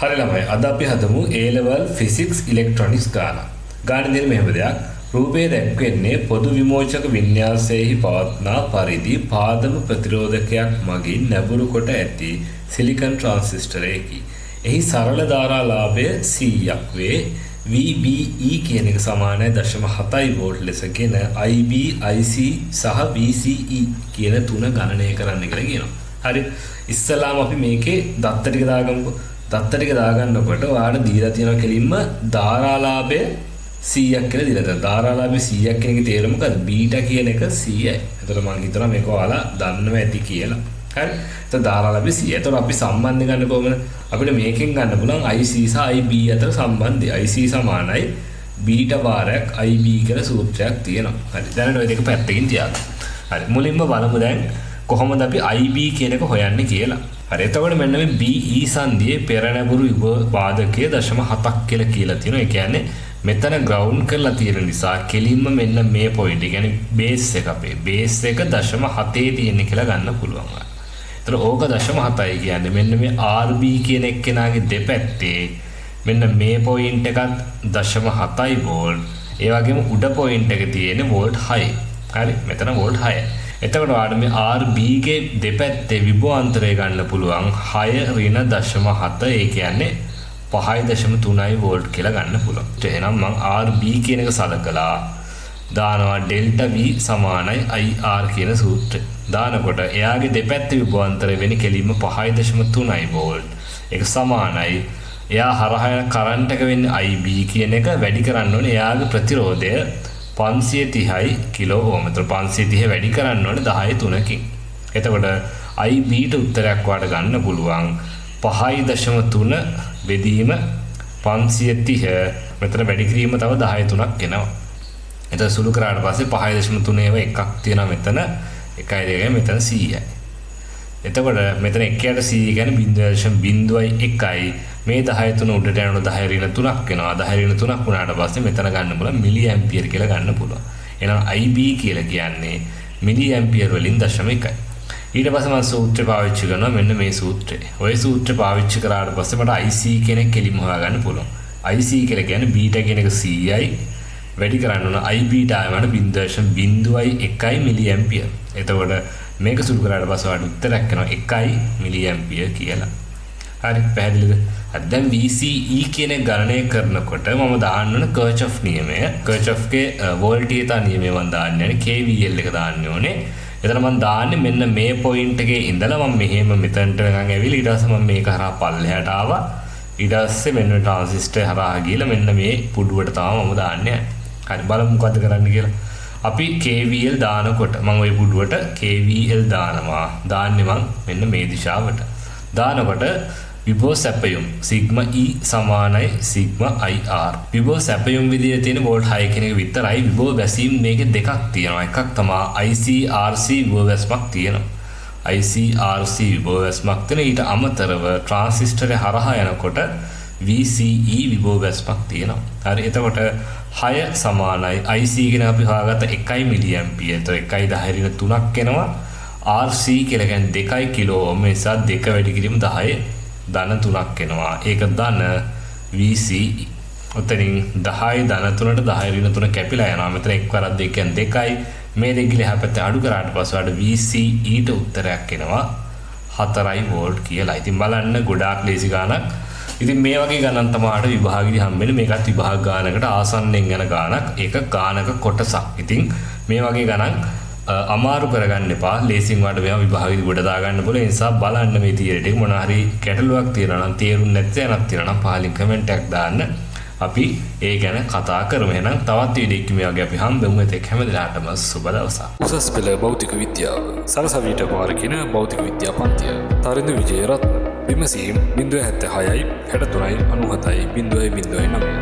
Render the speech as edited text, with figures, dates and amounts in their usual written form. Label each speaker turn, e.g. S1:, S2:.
S1: හරි ළමයි අද අපි හදමු A level physics electronics ගාන. ගාන දෙන්නේ මෙහෙම දෙයක්. රූපයේ දැක්වෙන්නේ පොදු විමෝචක වින්‍යාසයේහි පවත්නා පරිදි පාදම ප්‍රතිරෝධකයක් මගින් නැඹුරු කොට ඇති සිලිකන් ට්‍රාන්සිස්ටරයකි. එහි සරල ධාරාලාභය 100ක් වේ. VBE කියන එක සමානයි 0.7 වෝල්ට් ලෙසගෙන IB, IC සහ VCE කියන තුන ගණනය කරන්න කියලා කියනවා. හරි. ඉස්සලාම අපි මේකේ දත්ත ටික දාගමුකෝ. දත්ත ටික දාගන්නකොට ඔයාලට දීලා තියෙනවා කෙලින්ම ධාරාලාභය 100ක් කියලා දීලා තියෙනවා. ධාරාලාභය 100ක් කියන එකේ තේරුම මොකද්ද? බීටා කියන එක 100යි. එතකොට මම හිතනවා මේක ඔයාලා දන්නව ඇති කියලා. හරි. එතකොට ධාරාලාභය 100. එතකොට අපි සම්බන්ධය ගන්න කොහොමද? අපිට මේකෙන් ගන්න පුළුවන් IC සහ IB අතර සම්බන්ධය. IC සමානයි බීටා වාරයක් IB කියලා සූත්‍රයක් තියෙනවා. හරි. දැන් ඔය දෙක පැත්තකින් තියාගන්න. හරි. මුලින්ම බලමු දැන් කොහොමද අපි IB කියන එක හොයන්නේ කියලා. හරි. එතකොට මෙන්න මේ BE සංදියේ පෙරණැඹුරු වාදකයේ 0.7ක් කියලා තියෙනවා. ඒ කියන්නේ මෙතන ග්‍රවුන්ඩ් කරලා තියෙන නිසා කෙලින්ම මෙන්න මේ පොයින්ට්. ඒ කියන්නේ බේස් එක අපේ බේස් එක 0.7 තියෙන කියලා ගන්න පුළුවන්. ඒතර ඕක 0.7යි කියන්නේ මෙන්න මේ RB කියන එක්කෙනාගේ දෙපැත්තේ මෙන්න මේ පොයින්ට් එකත් 0.7යි වෝල්ට්. ඒ වගේම උඩ පොයින්ට් එක තියෙන්නේ වෝල්ට් 6යි. හරි. මෙතන වෝල්ට් 6යි. එතකොට ඔයාලට මේ RB ගේ දෙපැත්තේ විභවාන්තරය ගන්න පුළුවන් 6 ඍණ 0.7. ඒ කියන්නේ 5.3 වෝල්ට් කියලා ගන්න පුළුවන්. එහෙනම් මම RB කියන එක සලකලා දානවා ඩෙල්ටා V සමානයි IR කියන සූත්‍රය. දානකොට එයාගේ දෙපැත්තේ විභවාන්තරය වෙන්නේ කෙලින්ම 5.3 වෝල්ට්. ඒක සමානයි එයා හරහා යන කරන්ට් එක වෙන්නේ IB කියන එක වැඩි කරන්න ඕනේ එයාගේ ප්‍රතිරෝධය 530යි කිලෝ ඕම්. එතකොට 530 වැඩි කරන්න ඕනේ 10 3කින්. එතකොට IB ට උත්තරයක් වාට ගන්න පුළුවන් 5.3 බෙදීම 530 මෙතන වැඩි කිරීම තව 10 3ක් එනවා. එතකොට සුළු කරාට පස්සේ 5.3 ඒවා එකක් තියෙනවා මෙතන 1.2 මෙතන 100යි. එතකොට මෙතන 1ට 100 කියන්නේ 0.01යි. මේ 10 3 උඩට යනකොට 10 ඍණ 3ක් වෙනවා. 10 ඍණ 3ක් වුණාට පස්සේ මෙතන ගන්න පුළුවන් මිලි ඇම්පියර් කියලා ගන්න පුළුවන්. එහෙනම් IB කියලා කියන්නේ මිලි ඇම්පියර් වලින් 0.1යි. ඊට පස්සේ මම සූත්‍රය පාවිච්චි කරනවා මෙන්න මේ සූත්‍රය. ওই සූත්‍රය පාවිච්චි කරාට පස්සේ මට IC කෙනෙක් කෙලින්ම හොයාගන්න පුළුවන්. IC කියලා කියන්නේ බීටා කියන එක 100යි. වැඩි කරන්න ඕන IB ටායමට 0.01යි මිලි ඇම්පියර්. එතකොට මේක සුළු කරාට පස්සේ ඔයාලට උත්තරයක් එනවා 1යි මිලි ඇම්පියර් කියලා. හරි පැහැදිලිද? දැන් VCE කියන ගණනය කරනකොට මම දාන්න ඕන කර්චොෆ් නියමය. කර්චොෆ්ගේ වෝල්ටීයතා නියමය මම දාන්න ඕනේ KVL එක දාන්න ඕනේ. එතන මම දාන්නේ මෙන්න මේ පොයින්ට් එකේ ඉඳලා මම මෙහෙම මෙතනට නිකන් ඇවිල්ලා ඊට පස්සේ මම මේක හරහා පල්ලෙහාට ආවා. ඊට පස්සේ මෙන්න ට්‍රාන්සිස්ටර් හරහා ගිහලා මෙන්න මේ පුඩුවට තමයි මම දාන්නේ. හරි බලමු මොකද්ද කරන්න කියලා. අපි KVL දානකොට මම ওই පුඩුවට KVL දානවා. දාන්නේ මම මෙන්න මේ දිශාවට. දානකොට විභව සැපයුම් සිග්මා E සමානයි සිග්මා IR. විභව සැපයුම් විදිහේ තියෙන වෝල්ට් 6 කියන එක විතරයි. විභව වැසීම් මේකේ දෙකක් තියෙනවා. එකක් තමයි ICRC විභව වැස්මක් තියෙනවා. ICRC විභව වැස්මක් තියෙන ඊට අමතරව ට්‍රාන්සිස්ටරේ හරහා යනකොට VCE විභව වැස්මක් තියෙනවා. හරි. එතකොට 6 සමානයි IC කියන අපි හොයාගත්ත 1 මිලි ඇම්පියර්. එතකොට 1.3ක් එනවා. RC කියලා කියන්නේ 2 කිලෝ ඕම්. ඒ නිසා 2 වැඩි කිරීම 10 ධන 3ක් එනවා. ඒක ධන VCE. ඔතනින් 10 ධන 3ට 10 ඍණ 3 කැපිලා යනවා. මෙතන එක් වරක් 2 කියන්නේ 2යි. මේ දෙක ගිහලා පැත්තට අඩු කරාට පස්සේ වල VCE ට උත්තරයක් එනවා 4 වෝල්ට් කියලා. ඉතින් බලන්න ගොඩාක් ලේසි ගානක්. ඉතින් මේ වගේ ගණන් තමයි විභාගෙදි හම්බෙන්නේ. මේකත් විභාග ගානකට ආසන්නෙන් යන ගානක්. ඒක ගානක කොටසක්. ඉතින් මේ වගේ ගණන් අමාරු කරගන්න එපා. ලේසින් වාට මේවා විභාගෙදි ගොඩ දාගන්න පුළුවන්. ඒ නිසා බලන්න මේ තියරි ටික මොන හරි ගැටලුවක් තියෙනවා නම් තේරුම් නැත්නම් යනක් තියෙනවා නම් පහලින් කමෙන්ට් එකක් දාන්න. අපි ඒ ගැන කතා කරමු. එහෙනම් තවත් වීඩියෝ එකකින් මේ වගේ අපි හම්බෙමු. ඒත් හැම දිනකටම සුබ දවසක්.
S2: උසස් පෙළ භෞතික විද්‍යාව සරසවියට පාරකින භෞතික විද්‍යා පන්තිය. තරිඳු විජේරත්න විමසීම් 076යි 63යි 97යි 009